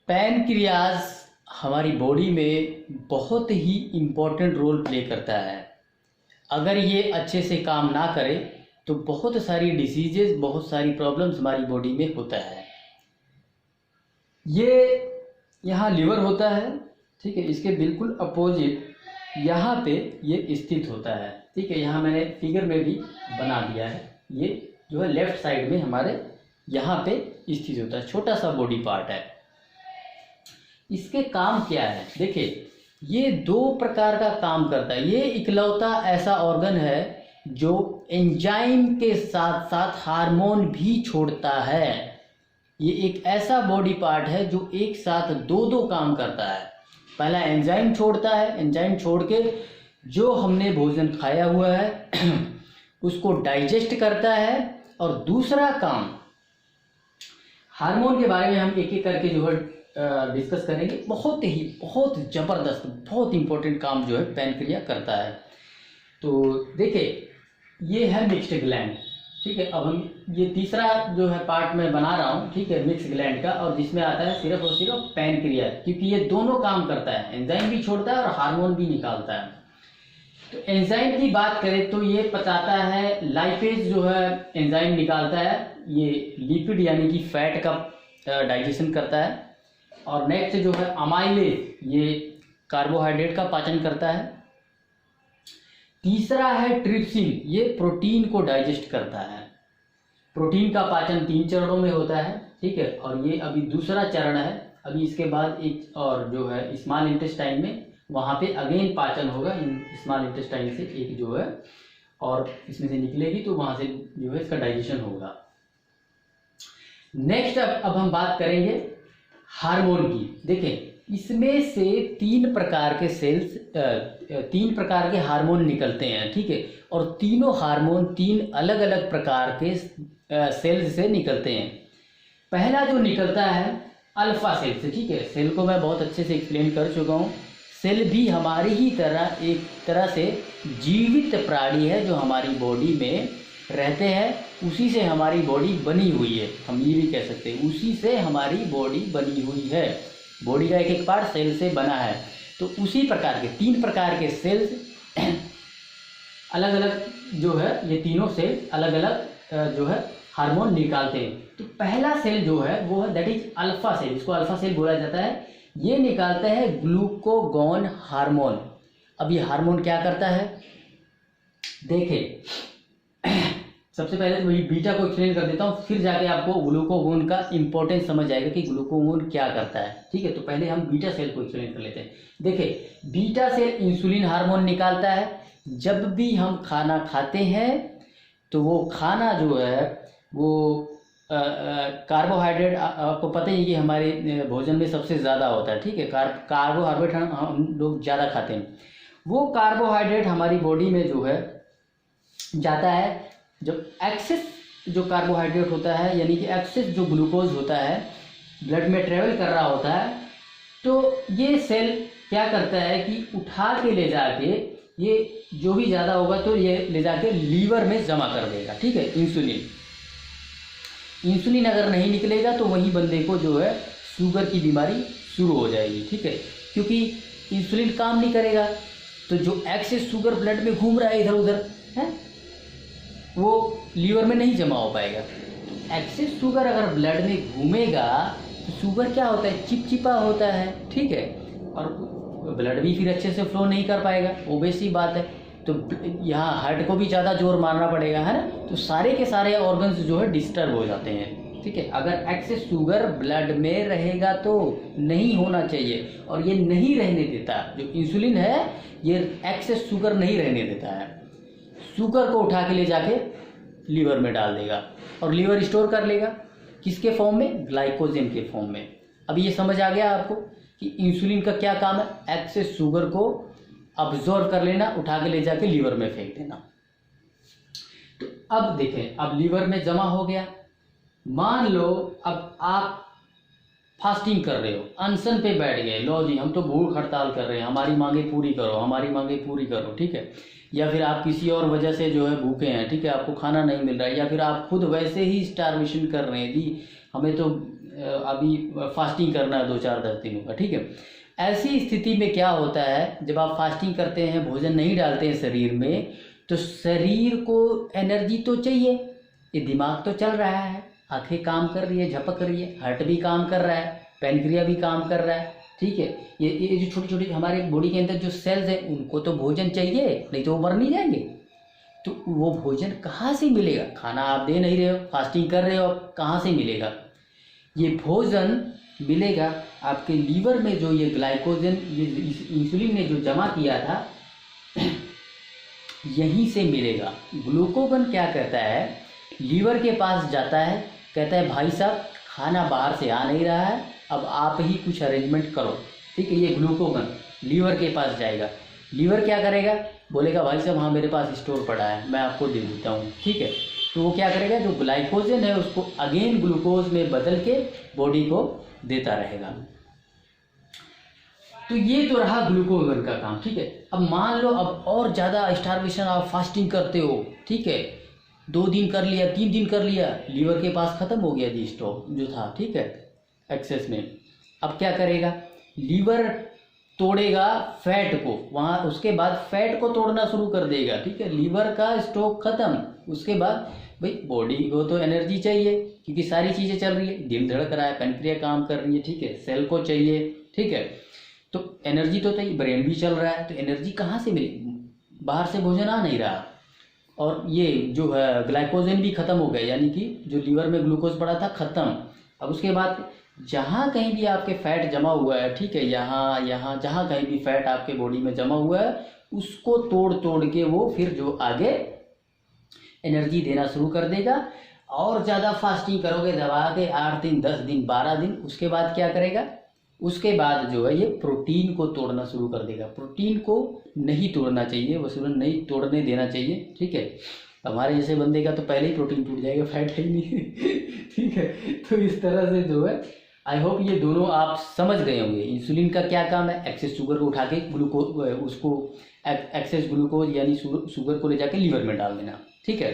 Pancreas हमारी body में बहुत ही इम्पोर्टेंट रोल प्ले करता है। अगर ये अच्छे से काम ना करे तो बहुत सारी डिसीजेज, बहुत सारी प्रॉब्लम्स हमारी बॉडी में होता है। ये यहाँ लिवर होता है, ठीक है। इसके बिल्कुल अपोजिट यहाँ पे ये स्थित होता है, ठीक है। यहाँ मैंने फिगर में भी बना दिया है। ये जो है लेफ्ट साइड में हमारे यहाँ पे स्थित होता है, छोटा सा बॉडी पार्ट है। इसके काम क्या है? देखिए, ये दो प्रकार का काम करता है। ये इकलौता ऐसा ऑर्गन है जो एंजाइम के साथ साथ हार्मोन भी छोड़ता है। ये एक ऐसा बॉडी पार्ट है जो एक साथ दो काम करता है। पहला एंजाइम छोड़ता है, एंजाइम छोड़ के जो हमने भोजन खाया हुआ है उसको डाइजेस्ट करता है। और दूसरा काम, हार्मोन के बारे में हम एक एक करके जो है डिस्कस करेंगे। बहुत ज़बरदस्त, बहुत इम्पोर्टेंट काम जो है पैनक्रिया करता है। तो देखिए, ये है मिक्स्ड ग्लैंड, ठीक है। अब हम ये तीसरा जो है पार्ट में बना रहा हूँ, ठीक है, मिक्स ग्लैंड का, और जिसमें आता है सिर्फ और सिर्फ पैनक्रिया, क्योंकि ये दोनों काम करता है, एंजाइम भी छोड़ता है और हार्मोन भी निकालता है। तो एंजाइम की बात करें तो ये पचाता है, लाइपेज जो है एंजाइम निकालता है, ये लिपिड यानी कि फैट का डाइजेशन करता है। और नेक्स्ट जो है अमाइलेज, ये कार्बोहाइड्रेट का पाचन करता है। तीसरा है ट्रिप्सिन, ये प्रोटीन को डाइजेस्ट करता है। प्रोटीन का पाचन 3 चरणों में होता है, ठीक है। और ये अभी दूसरा चरण है। अभी इसके बाद एक और जो है स्मॉल इंटेस्टाइन में, वहाँ पे अगेन पाचन होगा। स्मॉल इंटेस्टाइन से एक जो है और इसमें से निकलेगी तो वहाँ से जो है इसका डाइजेशन होगा। नेक्स्ट अब हम बात करेंगे हार्मोन की। देखें, इसमें से 3 प्रकार के सेल्स, 3 प्रकार के हार्मोन निकलते हैं, ठीक है। और तीनों हार्मोन 3 अलग अलग प्रकार के सेल्स से निकलते हैं। पहला जो निकलता है अल्फा सेल से, ठीक है। सेल को मैं बहुत अच्छे से एक्सप्लेन कर चुका हूँ। सेल भी हमारी ही तरह एक तरह से जीवित प्राणी है जो हमारी बॉडी में रहते हैं। उसी से हमारी बॉडी बनी हुई है, हम ये भी कह सकते हैं, उसी से हमारी बॉडी बनी हुई है। बॉडी का एक एक पार्ट सेल से बना है। तो उसी प्रकार के 3 प्रकार के सेल्स अलग अलग जो है, ये तीनों सेल्स अलग अलग जो है हार्मोन निकालते हैं। तो पहला सेल जो है वो है दैट इज अल्फा सेल, इसको अल्फा सेल बोला जाता है। ये निकालता है ग्लूकागॉन हार्मोन। अब ये हार्मोन क्या करता है? देखिए, सबसे पहले तो वही बीटा को एक्सप्लेन कर देता हूँ, फिर जाके आपको ग्लूकागॉन का इंपॉर्टेंस समझ आएगा कि ग्लूकागॉन क्या करता है, ठीक है। तो पहले हम बीटा सेल को एक्सप्लेन कर लेते हैं। देखिए, बीटा सेल इंसुलिन हार्मोन निकालता है। जब भी हम खाना खाते हैं तो वो खाना जो है वो कार्बोहाइड्रेट, आपको पता ही है कि हमारे भोजन में सबसे ज़्यादा होता है, ठीक है। कार्बोहाइड्रेट हम लोग ज़्यादा खाते हैं। वो कार्बोहाइड्रेट हमारी बॉडी में जो है जाता है। जब एक्सेस जो कार्बोहाइड्रेट होता है, यानी कि एक्सेस जो ग्लूकोज होता है, ब्लड में ट्रेवल कर रहा होता है, तो ये सेल क्या करता है कि उठा के ले जाके, ये जो भी ज़्यादा होगा तो ये ले जाके लीवर में जमा कर देगा, ठीक है। इंसुलिन अगर नहीं निकलेगा तो वहीं बंदे को जो है शुगर की बीमारी शुरू हो जाएगी, ठीक है। क्योंकि इंसुलिन काम नहीं करेगा तो जो एक्सेस शुगर ब्लड में घूम रहा है इधर उधर है, वो लीवर में नहीं जमा हो पाएगा। एक्सेस शुगर अगर ब्लड में घूमेगा तो शुगर क्या होता है? चिपचिपा होता है, ठीक है। और ब्लड भी फिर अच्छे से फ्लो नहीं कर पाएगा, ओबेस सी बात है। तो यहाँ हार्ट को भी ज़्यादा जोर मारना पड़ेगा, है ना। तो सारे के सारे ऑर्गन्स जो है डिस्टर्ब हो जाते हैं, ठीक है। अगर एक्सेस शुगर ब्लड में रहेगा तो नहीं होना चाहिए, और ये नहीं रहने देता। जो इंसुलिन है ये एक्सेस शुगर नहीं रहने देता है, शुगर को उठा के ले जाके लीवर में डाल देगा और लीवर स्टोर कर लेगा। किसके फॉर्म में? ग्लाइकोजन के फॉर्म में। अब ये समझ आ गया आपको कि इंसुलिन का क्या काम है? एक्सेस शुगर को अब्जॉर्व कर लेना, उठा के ले जाके लीवर में फेंक देना। तो अब देखें, अब लीवर में जमा हो गया। मान लो अब आप फास्टिंग कर रहे हो, अनशन पे बैठ गए, लो जी हम तो भूख हड़ताल कर रहे हैं, हमारी मांगे पूरी करो, हमारी मांगे पूरी करो, ठीक है। या फिर आप किसी और वजह से जो है भूखे हैं, ठीक है, आपको खाना नहीं मिल रहा है, या फिर आप खुद वैसे ही स्टारवेशन कर रहे हैं, जी हमें तो अभी फास्टिंग करना है 2-4-10 दिनों का, ठीक है। ऐसी स्थिति में क्या होता है, जब आप फास्टिंग करते हैं, भोजन नहीं डालते हैं शरीर में, तो शरीर को एनर्जी तो चाहिए। ये दिमाग तो चल रहा है, आंखें काम कर रही है, झपक रही है, हार्ट भी काम कर रहा है, पैनक्रिया भी काम कर रहा है, ठीक है। ये जो छोटी छोटी हमारे बॉडी के अंदर जो सेल्स हैं, उनको तो भोजन चाहिए, नहीं तो वो मर नहीं जाएंगे। तो वो भोजन कहाँ से मिलेगा? खाना आप दे नहीं रहे हो, फास्टिंग कर रहे हो, कहाँ से मिलेगा? ये भोजन मिलेगा आपके लीवर में, जो ये ग्लाइकोजन, ये इंसुलिन ने जो जमा किया था, यहीं से मिलेगा। ग्लूकोगन क्या कहता है, लीवर के पास जाता है, कहता है भाई साहब खाना बाहर से आ नहीं रहा है, अब आप ही कुछ अरेंजमेंट करो, ठीक है। ये ग्लूकोगन लीवर के पास जाएगा। लीवर क्या करेगा, बोलेगा भाई साहब हाँ मेरे पास स्टोर पड़ा है, मैं आपको दे देता हूँ, ठीक है। तो वो क्या करेगा, जो ग्लाइकोजन है उसको अगेन ग्लूकोज में बदल के बॉडी को देता रहेगा। तो ये तो रहा ग्लूकोगन का काम, ठीक है। अब मान लो अब और ज़्यादा स्टार्वेशन, आप फास्टिंग करते हो, ठीक है, 2 दिन कर लिया, 3 दिन कर लिया, लीवर के पास ख़त्म हो गया जी स्टॉक जो था, ठीक है, एक्सेस में। अब क्या करेगा, लीवर तोड़ेगा फैट को, वहाँ उसके बाद फैट को तोड़ना शुरू कर देगा, ठीक है। लीवर का स्टॉक ख़त्म, उसके बाद भाई बॉडी को तो एनर्जी चाहिए, क्योंकि सारी चीज़ें चल रही है, दिल धड़क रहा है, पैनक्रिया काम कर रही है, ठीक है, सेल को चाहिए, ठीक है। तो एनर्जी तो चाहिए, ब्रेन भी चल रहा है, तो एनर्जी कहाँ से मिलेगी? बाहर से भोजन आ नहीं रहा, और ये जो है ग्लाइकोजन भी ख़त्म हो गया, यानी कि जो लीवर में ग्लूकोज पड़ा था ख़त्म। अब उसके बाद जहाँ कहीं भी आपके फैट जमा हुआ है, ठीक है, यहाँ जहाँ कहीं भी फैट आपके बॉडी में जमा हुआ है, उसको तोड़ तोड़ के वो फिर जो आगे एनर्जी देना शुरू कर देगा। और ज़्यादा फास्टिंग करोगे दबा के 8 दिन, 10 दिन, 12 दिन, उसके बाद क्या करेगा, उसके बाद जो है ये प्रोटीन को तोड़ना शुरू कर देगा। प्रोटीन को नहीं तोड़ना चाहिए, वसूलन नहीं तोड़ने देना चाहिए, ठीक है। हमारे जैसे बंदे का तो पहले ही प्रोटीन टूट जाएगा, फैट है ही नहीं ठीक है। तो इस तरह से जो है, आई होप ये दोनों आप समझ गए होंगे। इंसुलिन का क्या काम है, एक्सेस शुगर को उठा के ग्लूकोज, उसको एक्सेस ग्लूकोज यानी शुगर को ले जाके लीवर में डाल देना, ठीक है।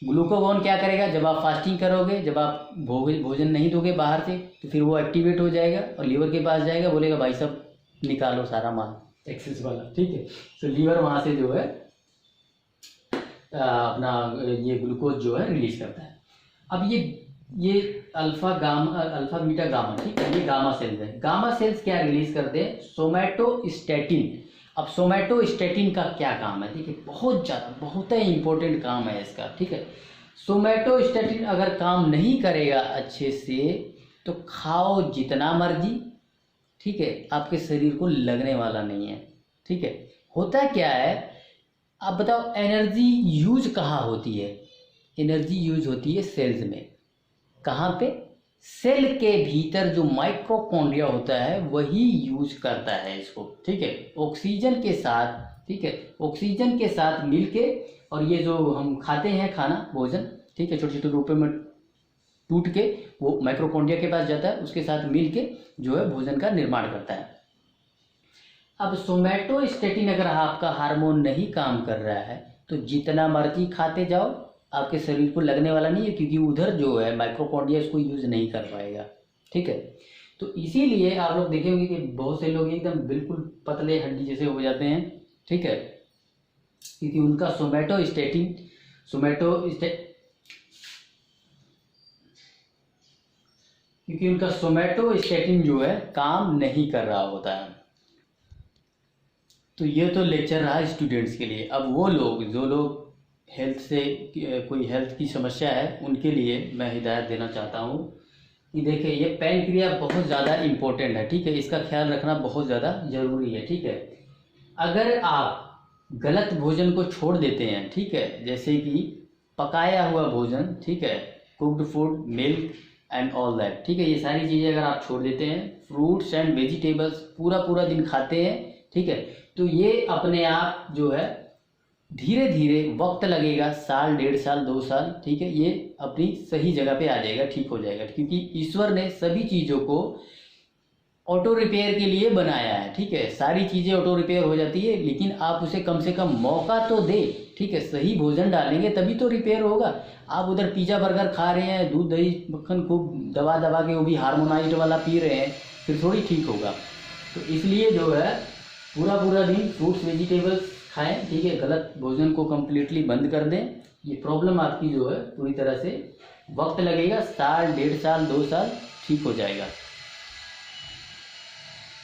ग्लूकोगॉन क्या करेगा, जब आप फास्टिंग करोगे, जब आप भोजन नहीं दोगे बाहर से, तो फिर वो एक्टिवेट हो जाएगा और लीवर के पास जाएगा, बोलेगा भाई साहब निकालो सारा माल एक्सेस वाला, ठीक है। तो लीवर वहाँ से जो है अपना ये ग्लूकोज जो है रिलीज करता है। अब ये अल्फा बीटा गामा, ठीक है, ये गामा सेल्स है। गामा सेल्स क्या रिलीज करते हैं, सोमैटोस्टैटिन। अब सोमैटोस्टैटिन का क्या काम है, ठीक है, बहुत ही इंपॉर्टेंट काम है इसका, ठीक है। सोमैटोस्टैटिन अगर काम नहीं करेगा अच्छे से, तो खाओ जितना मर्जी, ठीक है, आपके शरीर को लगने वाला नहीं है, ठीक है। होता क्या है, आप बताओ, एनर्जी यूज कहाँ होती है? एनर्जी यूज होती है सेल्स में। कहाँ पे? सेल के भीतर जो माइक्रोकॉन्ड्रिया होता है वही यूज करता है इसको, ठीक है, ऑक्सीजन के साथ, ठीक है, ऑक्सीजन के साथ मिलके। और ये जो हम खाते हैं खाना, भोजन, ठीक है, छोटे छोटे रूपों में टूट के वो माइक्रोकॉन्ड्रिया के पास जाता है, उसके साथ मिलके जो है भोजन का निर्माण करता है। अब सोमैटोस्टैटिन अगर आपका हार्मोन नहीं काम कर रहा है, तो जितना मर्जी खाते जाओ, आपके शरीर को लगने वाला नहीं है, क्योंकि उधर जो है माइक्रोकॉन्ड्रिया इसको यूज नहीं कर पाएगा, ठीक है। तो इसीलिए आप लोग देखेंगे कि बहुत से लोग एकदम बिल्कुल पतले हड्डी जैसे हो जाते हैं, ठीक है, क्योंकि उनका सोमैटोस्टैटिन जो है काम नहीं कर रहा होता है। तो ये तो लेक्चर रहा स्टूडेंट्स के लिए। अब वो लोग जो लोग हेल्थ से कोई हेल्थ की समस्या है, उनके लिए मैं हिदायत देना चाहता हूँ कि देखिए, ये पैनक्रिया बहुत ज़्यादा इम्पोर्टेंट है, ठीक है, इसका ख्याल रखना बहुत ज़्यादा ज़रूरी है, ठीक है। अगर आप गलत भोजन को छोड़ देते हैं, ठीक है, जैसे कि पकाया हुआ भोजन, ठीक है, cooked food, milk and all that, ठीक है, ये सारी चीज़ें अगर आप छोड़ देते हैं, फ्रूट्स एंड वेजिटेबल्स पूरा दिन खाते हैं, ठीक है, तो ये अपने आप जो है धीरे धीरे, वक्त लगेगा, साल, 1.5 साल, 2 साल, ठीक है, ये अपनी सही जगह पे आ जाएगा, ठीक हो जाएगा, क्योंकि ईश्वर ने सभी चीज़ों को ऑटो रिपेयर के लिए बनाया है, ठीक है। सारी चीज़ें ऑटो रिपेयर हो जाती है, लेकिन आप उसे कम से कम मौका तो दे, ठीक है। सही भोजन डालेंगे तभी तो रिपेयर होगा। आप उधर पिज़्ज़ा बर्गर खा रहे हैं, दूध दही मक्खन खूब दबा दबा के, वो भी हार्मोनाइज्ड वाला पी रहे हैं, फिर थोड़ी ठीक होगा। तो इसलिए जो है पूरा पूरा दिन फ्रूट्स वेजिटेबल्स खाएं, ठीक है। गलत भोजन को कम्प्लीटली बंद कर दें। ये प्रॉब्लम आपकी जो है पूरी तरह से, वक्त लगेगा, साल 1.5 साल 2 साल ठीक हो जाएगा।